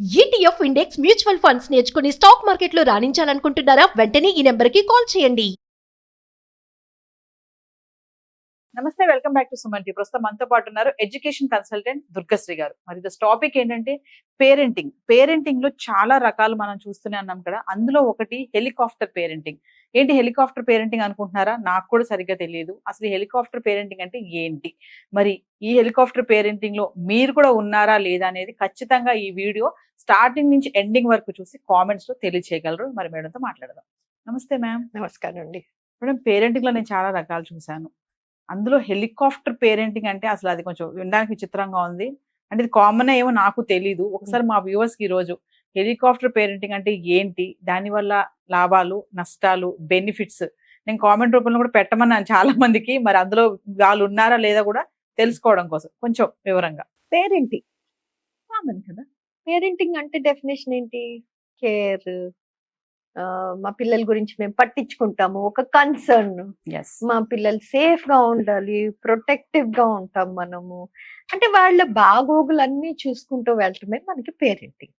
ETF index mutual funds నేర్చుకుని stock మార్కెట్లో రాణించాలనుకుంటున్నారా? వెంటనే ఈ నెంబర్కి కాల్ చేయండి. నమస్తే, welcome back to Suman T. ప్రస్తుతం మనతో పాటు ఉన్నారు ఎడ్యుకేషన్ కన్సల్టెంట్ దుర్గశ్రీ గారు. మరి దిస్ టాపిక్ ఏంటంటే పేరెంటింగ్. పేరెంటింగ్ లో చాలా రకాలు మనం చూస్తూనే ఉన్నాం కదా. అందులో ఒకటి హెలికాప్టర్ పేరెంటింగ్. ఏంటి హెలికాప్టర్ పేరెంటింగ్ అనుకుంటున్నారా? నాకు కూడా సరిగ్గా తెలియదు. అసలు ఈ హెలికాప్టర్ పేరెంటింగ్ అంటే ఏంటి, మరి ఈ హెలికాప్టర్ పేరెంటింగ్ లో మీరు కూడా ఉన్నారా లేదా అనేది ఖచ్చితంగా ఈ వీడియో స్టార్టింగ్ నుంచి ఎండింగ్ వరకు చూసి కామెంట్స్ లో తెలియచేయగలరు. మరి మేడంతో మాట్లాడదాం. నమస్తే మ్యామ్. నమస్కారం అండి. మేడం, పేరెంటింగ్ లో నేను చాలా రకాలు చూశాను. అందులో హెలికాప్టర్ పేరెంటింగ్ అంటే అసలు అది కొంచెం వినడానికి విచిత్రంగా ఉంది. అంటే ఇది కామన్ ఏమో నాకు తెలీదు. ఒకసారి మా వ్యూవర్స్ కి ఈ రోజు హెలికాప్టర్ పేరెంటింగ్ అంటే ఏంటి, దానివల్ల లాభాలు, నష్టాలు, బెనిఫిట్స్ నేను కామెంట్ రూపంలో కూడా పెట్టమన్నాను చాలా మందికి. మరి అందులో వాళ్ళు ఉన్నారా లేదా కూడా తెలుసుకోవడం కోసం కొంచెం వివరంగా. పేరెంటింగ్ కామన్ కదా. పేరెంటింగ్ అంటే డెఫినేషన్ ఏంటి? కేర్, మా పిల్లల గురించి మేము పట్టించుకుంటాము, ఒక కన్సర్న్. మా పిల్లలు సేఫ్ గా ఉండాలి, ప్రొటెక్టివ్ గా ఉంటాం మనము. అంటే వాళ్ళ బాగోగులన్నీ చూసుకుంటూ వెళ్ళటమే మనకి పేరెంటింగ్.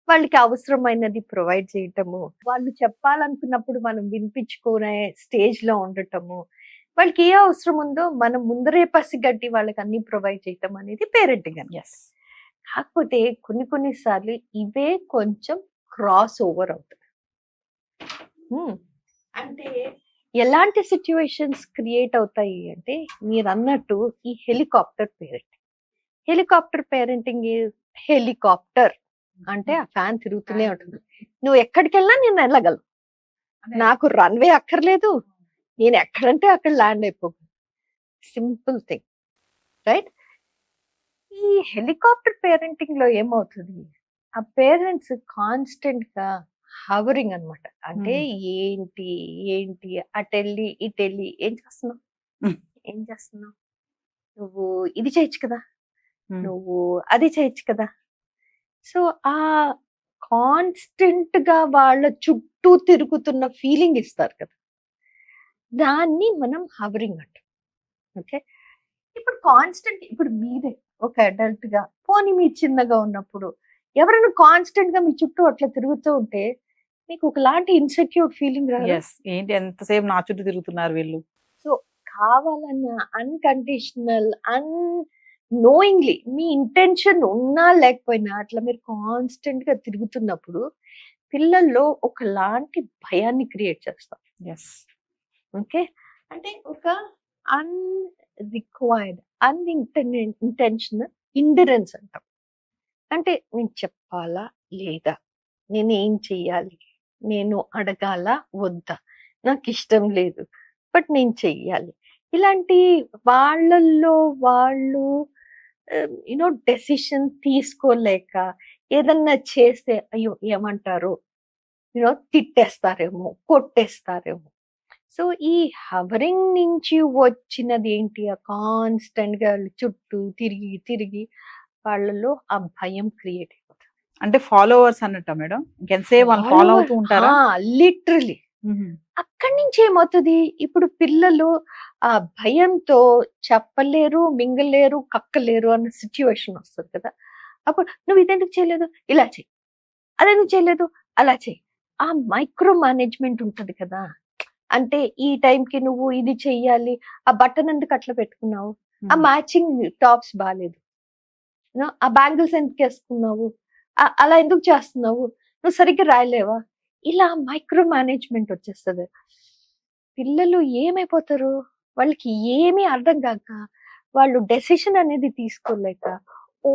వాళ్ళకి అవసరమైనది ప్రొవైడ్ చేయటము, వాళ్ళు చెప్పాలనుకున్నప్పుడు మనం వినిపించుకునే స్టేజ్ లో ఉండటము, వాళ్ళకి ఏ అవసరం ఉందో మనం ముందరే పసిగట్టి వాళ్ళకి అన్ని ప్రొవైడ్ చేయటం అనేది పేరెంటింగ్ అని. కాకపోతే కొన్నిసార్లు ఇవే కొంచెం క్రాస్ ఓవర్ అవుతాయి. అంటే ఎలాంటి సిచ్యువేషన్స్ క్రియేట్ అవుతాయి అంటే, మీరు అన్నట్టు ఈ హెలికాప్టర్ పేరెంటింగ్ హెలికాప్టర్ అంటే ఆ ఫ్యాన్ తిరుగుతూనే ఉంటుంది. నువ్వు ఎక్కడికి వెళ్ళినా నేను వెళ్ళగలను, నాకు రన్వే అక్కర్లేదు, నేను ఎక్కడంటే అక్కడ ల్యాండ్ అయిపోగలను. Simple thing, right? ఈ హెలికాప్టర్ పేరెంటింగ్ లో ఏమవుతుంది, ఆ పేరెంట్స్ కాన్స్టెంట్ గా హవరింగ్ అనమాట. అంటే ఏంటి ఏంటి అటెళ్ళి ఇటెళ్ళి ఏం చేస్తున్నావు, నువ్వు ఇది చేయొచ్చు కదా, నువ్వు అది చేయొచ్చు కదా. సో ఆ కాన్స్టెంట్ గా వాళ్ళ చుట్టూ తిరుగుతున్న ఫీలింగ్ ఇస్తారు కదా, దాన్ని మనం హవరింగ్ అంటాం. ఓకే, ఇప్పుడు కాన్స్టెంట్, ఇప్పుడు మీరే ఒక అడల్ట్ గా, పోనీ మీరు చిన్నగా ఉన్నప్పుడు ఎవరైనా కాన్స్టెంట్ గా మీ చుట్టూ అట్లా తిరుగుతూ ఉంటే మీకు ఒకలాంటి ఇన్సెక్యూర్ ఫీలింగ్ రాదు? ఏంటి ఎంతసేపు నా చుట్టూ తిరుగుతున్నారు వీళ్ళు. సో కావాలన్న అన్కండిషనల్ నోయింగ్లీ మీ ఇంటెన్షన్ ఉన్నా లేకపోయినా అట్లా మీరు కాన్స్టెంట్ గా తిరుగుతున్నప్పుడు పిల్లల్లో ఒకలాంటి భయాన్ని క్రియేట్ చేస్తాం. ఓకే, అంటే ఒక అన్రిక్వైర్డ్ ఇంటెన్షనల్ ఇండరెన్స్ అంటాం. అంటే నేను చెప్పాలా లేదా, నేను ఏం చెయ్యాలి, నేను అడగాల వద్దా, నాకు ఇష్టం లేదు బట్ నేను చెయ్యాలి. ఇలాంటి వాళ్ళల్లో వాళ్ళు యూనో డెసిషన్ తీసుకోలేక ఏదన్నా చేస్తే అయ్యో ఏమంటారు, యూనో తిట్టేస్తారేమో, కొట్టేస్తారేమో. సో ఈ హవరింగ్ నుంచి వచ్చినది ఏంటి, ఆ కాన్స్టెంట్ గా చుట్టూ తిరిగి తిరిగి వాళ్ళలో ఆ భయం క్రియేట్ అయిపోతుంది. అంటే ఫాలోవర్స్ అన్నట్ట మేడం, ఇంకెంతసేపు వాళ్ళు ఫాలో అవుతూ ఉంటారా? లిటరలీ. అక్కడి నుంచి ఏమవుతుంది, ఇప్పుడు పిల్లలు ఆ భయంతో చెప్పలేరు, మింగలేరు, కక్కలేరు అన్న సిచ్యువేషన్ వస్తుంది కదా. అప్పుడు నువ్వు ఇదెందుకు చేయలేదు, ఇలా చెయ్యి, అదెందుకు చేయలేదు, అలా చెయ్యి. ఆ మైక్రో మేనేజ్మెంట్ ఉంటుంది కదా. అంటే ఈ టైంకి నువ్వు ఇది చెయ్యాలి, ఆ బటన్ ఎందుకు అట్లా పెట్టుకున్నావు, ఆ మ్యాచింగ్ టాప్స్ బాగాలేదు, ఆ బ్యాంగిల్స్ ఎందుకు వేసుకున్నావు, అలా ఎందుకు చేస్తున్నావు, నువ్వు సరిగ్గా రాయలేవా, ఇలా మైక్రో మేనేజ్మెంట్ వచ్చేస్తుంది. పిల్లలు ఏమైపోతారు, వాళ్ళకి ఏమీ అర్థం కాక వాళ్ళు డెసిషన్ అనేది తీసుకోలేక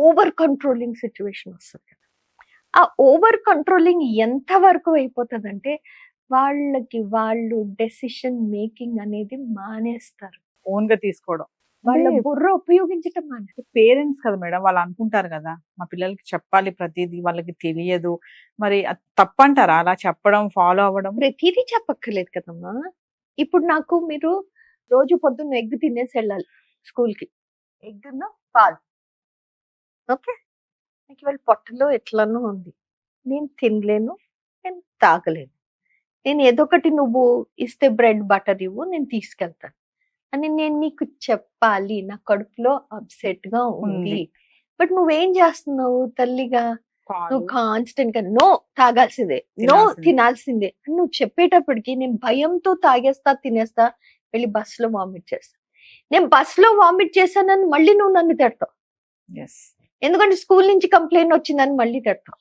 ఓవర్ కంట్రోలింగ్ సిచ్యువేషన్ వస్తుంది. ఆ ఓవర్ కంట్రోలింగ్ ఎంత వరకు అయిపోతుంది అంటే వాళ్ళకి వాళ్ళు డెసిషన్ మేకింగ్ అనేది మానేస్తారు, ఓన్ గా తీసుకోవడం, వాళ్ళ బుర్ర ఉపయోగించటం మానేస్తారు. పేరెంట్స్ కదా మేడం, వాళ్ళు అనుకుంటారు కదా మా పిల్లలకి చెప్పాలి ప్రతిదీ, వాళ్ళకి తెలియదు. మరి తప్పంటారా అలా చెప్పడం, ఫాలో అవ్వడం? ప్రతిదీ చెప్పక్కర్లేదు కదమ్మా. ఇప్పుడు నాకు మీరు రోజు పొద్దున్న ఎగ్ తినేసి వెళ్ళాలి స్కూల్కి, ఎగ్గున్న పాలు. ఓకే, నాకు ఇవాళ పొట్టలో ఎట్లనో ఉంది, నేను తినలేను, నేను తాగలేను, నేను ఏదో ఒకటి నువ్వు ఇస్తే బ్రెడ్ బటర్ ఇవ్వు నేను తీసుకెళ్తాను అని నేను నీకు చెప్పాలి, నా కడుపులో అప్సెట్ గా ఉంది. బట్ నువ్వేం చేస్తున్నావు తల్లిగా, నువ్వు కాన్స్టెంట్ గా నో తాగాల్సిందే, నో తినాల్సిందే. తినాల్సిందే అని నువ్వు చెప్పేటప్పటికి నేను భయంతో తాగేస్తా, తినేస్తా, వెళ్ళి బస్సులో వామిట్ చేస్తా. నేను బస్సులో వామిట్ చేశానని మళ్ళీ నువ్వు నన్ను తిడతావు, ఎస్ ఎందుకంటే స్కూల్ నుంచి కంప్లైంట్ వచ్చిందని మళ్ళీ తిడతావు.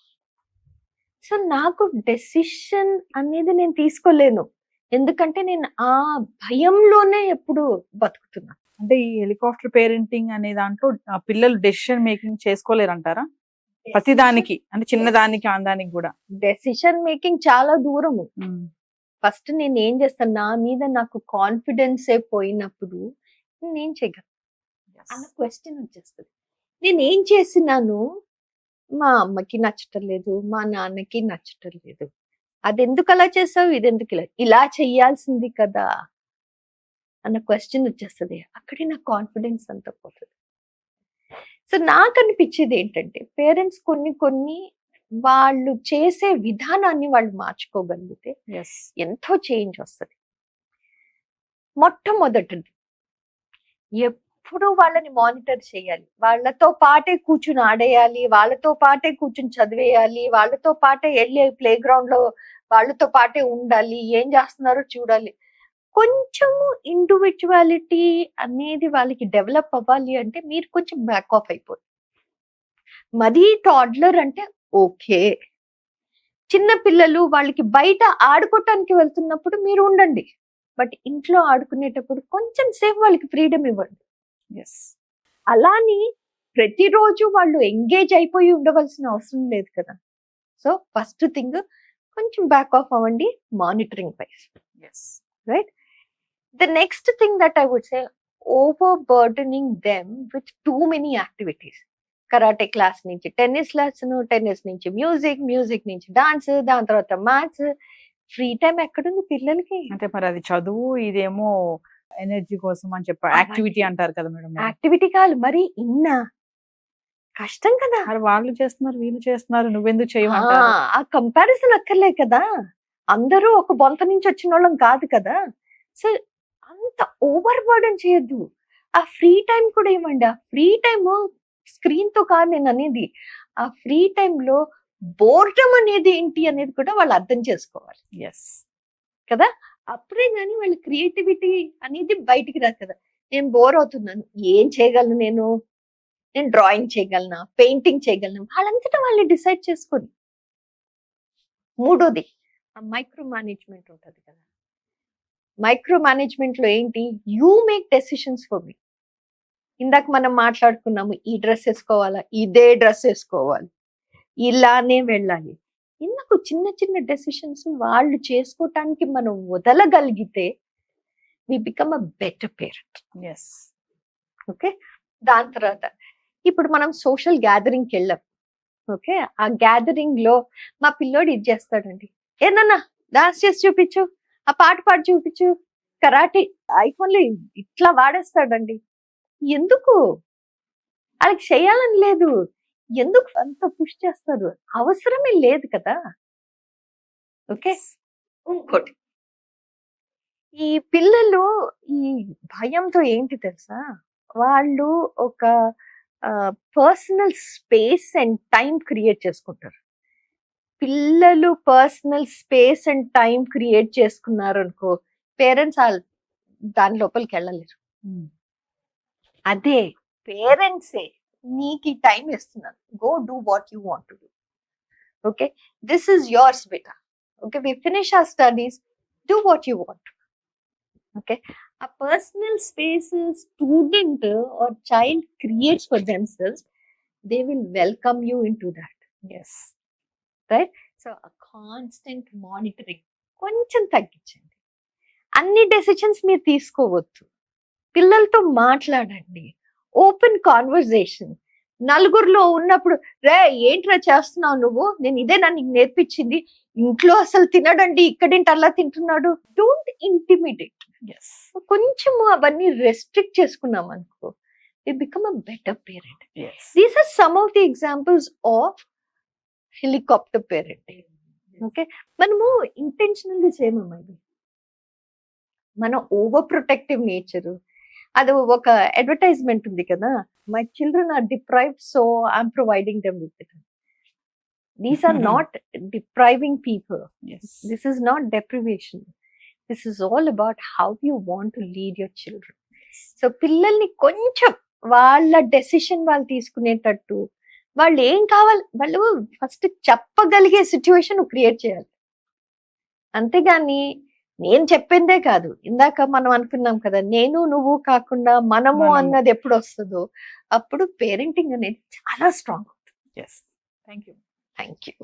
సో నాకు డెసిషన్ అనేది నేను తీసుకోలేను, ఎందుకంటే నేను ఆ భయంలోనే ఎప్పుడు బతుకుతున్నా. అంటే ఈ హెలికాప్టర్ పేరెంటింగ్ అనే దాంట్లో పిల్లలు డెసిషన్ మేకింగ్ చేసుకోలేరంటారా? ప్రతి దానికి అంటే చిన్న దానికి దానికి కూడా డెసిషన్ మేకింగ్ చాలా దూరము. ఫస్ట్ నేను ఏం చేస్తాను, నా మీద నాకు కాన్ఫిడెన్స్ పోయినప్పుడు నేను చేయగలను అన్న క్వశ్చన్ వచ్చేస్తుంది. నేను ఏం చేసినాను, మా అమ్మకి నచ్చటం లేదు, మా నాన్నకి నచ్చటం లేదు, అది ఎందుకు అలా చేసావు, ఇది ఎందుకు ఇలా చెయ్యాల్సింది కదా అన్న క్వశ్చన్ వచ్చేస్తుంది. అక్కడే నా కాన్ఫిడెన్స్ అంతా పోతుంది. సో నాకు అనిపించేది ఏంటంటే పేరెంట్స్ కొన్ని వాళ్ళు చేసే విధానాన్ని వాళ్ళు మార్చుకోగలిగితే ఎస్ ఎంతో చేంజ్ వస్తుంది. మొట్టమొదటిది ఎప్పుడు వాళ్ళని మానిటర్ చేయాలి, వాళ్ళతో పాటే కూర్చుని ఆడేయాలి, వాళ్ళతో పాటే కూర్చుని చదివేయాలి, వాళ్ళతో పాటే వెళ్ళి ప్లే గ్రౌండ్ లో వాళ్ళతో పాటే ఉండాలి, ఏం చేస్తున్నారో చూడాలి. కొంచెము ఇండివిజువాలిటీ అనేది వాళ్ళకి డెవలప్ అవ్వాలి అంటే మీరు కొంచెం బ్యాక్ ఆఫ్ అయిపోయి, మరీ టాడ్లర్ అంటే ఓకే, చిన్న పిల్లలు వాళ్ళకి బయట ఆడుకోవటానికి వెళ్తున్నప్పుడు మీరు ఉండండి, బట్ ఇంట్లో ఆడుకునేటప్పుడు కొంచెం సేపు వాళ్ళకి ఫ్రీడమ్ ఇవ్వండి. ఎస్ అలాని ప్రతిరోజు వాళ్ళు ఎంగేజ్ అయిపోయి ఉండవలసిన అవసరం లేదు కదా. సో ఫస్ట్ థింగ్ కొంచెం బ్యాక్ ఆఫ్ అవ్వండి monitoring wise. Yes Right? The next thing that I would say, overburdening them with too many activities. Karate class నుంచి టెన్నిస్ లెసన్, టెన్నిస్ నుంచి మ్యూజిక్ నుంచి డాన్స్, దాని తర్వాత మ్యాథ్స్. ఫ్రీ టైం ఎక్కడుంది పిల్లలకి? అంటే మరి అది చదువు, ఇదేమో ఎనర్జీ కోసం అని చెప్పి యాక్టివిటీ అంటారు కదా మేడం. యాక్టివిటీ కాదు మరి, ఇన్నా కష్టం కదా. మరి వాళ్ళు చేస్తున్నారు వీళ్ళు చేస్తున్నారు నువ్వెందుకు చేయమంటారు? ఆ కంపారిజన్ అక్కర్లే కదా, అందరూ ఒక బొంత నుంచి వచ్చిన వాళ్ళం కాదు కదా. సో అంత ఓవర్ బర్డన్ చేయొద్దు. ఆ ఫ్రీ టైం కూడా ఇవ్వండి. ఆ ఫ్రీ టైమ్ స్క్రీన్ తో కాదు నేను అనేది, ఆ ఫ్రీ టైంలో బోర్డమ్ అనేది ఏంటి అనేది కూడా వాళ్ళు అర్థం చేసుకోవాలి ఎస్ కదా. అప్పుడే కానీ వాళ్ళ క్రియేటివిటీ అనేది బయటికి రాదు కదా. నేను బోర్ అవుతున్నాను, ఏం చేయగలను నేను డ్రాయింగ్ చేయగలనా, పెయింటింగ్ చేయగలనా, వాళ్ళంతటా వాళ్ళు డిసైడ్ చేసుకొని. మూడోది మైక్రో మేనేజ్మెంట్ ఉంటుంది కదా. మైక్రో మేనేజ్మెంట్ లో ఏంటి, you make decisions for me. ఇందాక మనం మాట్లాడుకున్నాము, ఈ డ్రెస్ వేసుకోవాలా, ఇదే డ్రెస్ వేసుకోవాలి, ఇలానే వెళ్ళాలి. ఇందుకు చిన్న చిన్న డెసిషన్స్ వాళ్ళు చేసుకోవటానికి మనం వదలగలిగితే we become a better parent. Yes okay. దాని తర్వాత ఇప్పుడు మనం సోషల్ గ్యాదరింగ్కి వెళ్ళాం. ఓకే, ఆ గ్యాదరింగ్ లో మా పిల్లోడు ఇది చేస్తాడండి, ఏదన్నా డాన్స్ చేసి చూపించు, ఆ పాట పాడి చూపించు, కరాటే ఐఫోన్ లో ఇట్లా వాడేస్తాడండి. ఎందుకు? వాళ్ళకి చేయాలని లేదు, ఎందుకు అంత పుష్ చేస్తారు? అవసరమే లేదు కదా. ఓకే. ఇంకోటి, ఈ పిల్లలు ఈ భయంతో ఏంటి తెలుసా, వాళ్ళు ఒక personal space and time create చేసుకుంటారు. పిల్లలు personal space and time create చేసుకున్నారు అనుకో, పేరెంట్స్ దాని లోపలికి వెళ్ళలేరు. అదే పేరెంట్సే నీకు ఈ టైం ఇస్తున్నాను, go do what you want to do. Okay, this is yours బేటా. Okay, we finish our studies, do what you want. Okay, a personal space student or child creates for themselves, they will welcome you into that. Yes. Right? So a constant monitoring కొంచెం తగ్గించండి. అన్ని decisions మీరు తీసుకోవద్దు, పిల్లలతో మాట్లాడండి, open conversation. నలుగురిలో ఉన్నప్పుడు రే ఏంట్రా చేస్తున్నావు నువ్వు, నేను ఇదేనా నీకు నేర్పించింది, ఇంట్లో అసలు తినడండి, ఇక్కడేంటి అలా తింటున్నాడు. Don't intimidate. కొంచెము అవన్నీ రెస్ట్రిక్ట్ చేసుకున్నాం అనుకో, we become a better parent. These are some of the examples of helicopter parenting. Okay, మనము ఇంటెన్షనల్ గా చేయమమ్మా ఇది. మన ఓవర్ ప్రొటెక్టివ్ నేచర్, అది ఒక అడ్వర్టైజ్మెంట్ ఉంది కదా, my children are deprived so I'm providing them with it. These are not depriving people. This is not deprivation. This is all about how you want to lead your children. So పిల్లల్ని కొంచెం వాళ్ళ decision వాళ్ళు తీసుకునేటట్టు, వాళ్ళు ఏం కావాలి వాళ్ళు first చెప్పగలిగే situation create చేయాలి. అంతేగాని నేను చెప్పిందే కాదు, ఇందాక మనం అనుకున్నాం కదా, నేను నువ్వు కాకుండా మనము అన్నది ఎప్పుడు వస్తుందో అప్పుడు పేరెంటింగ్ అనేది చాలా స్ట్రాంగ్ అవుతుంది. Thank you. Thank you.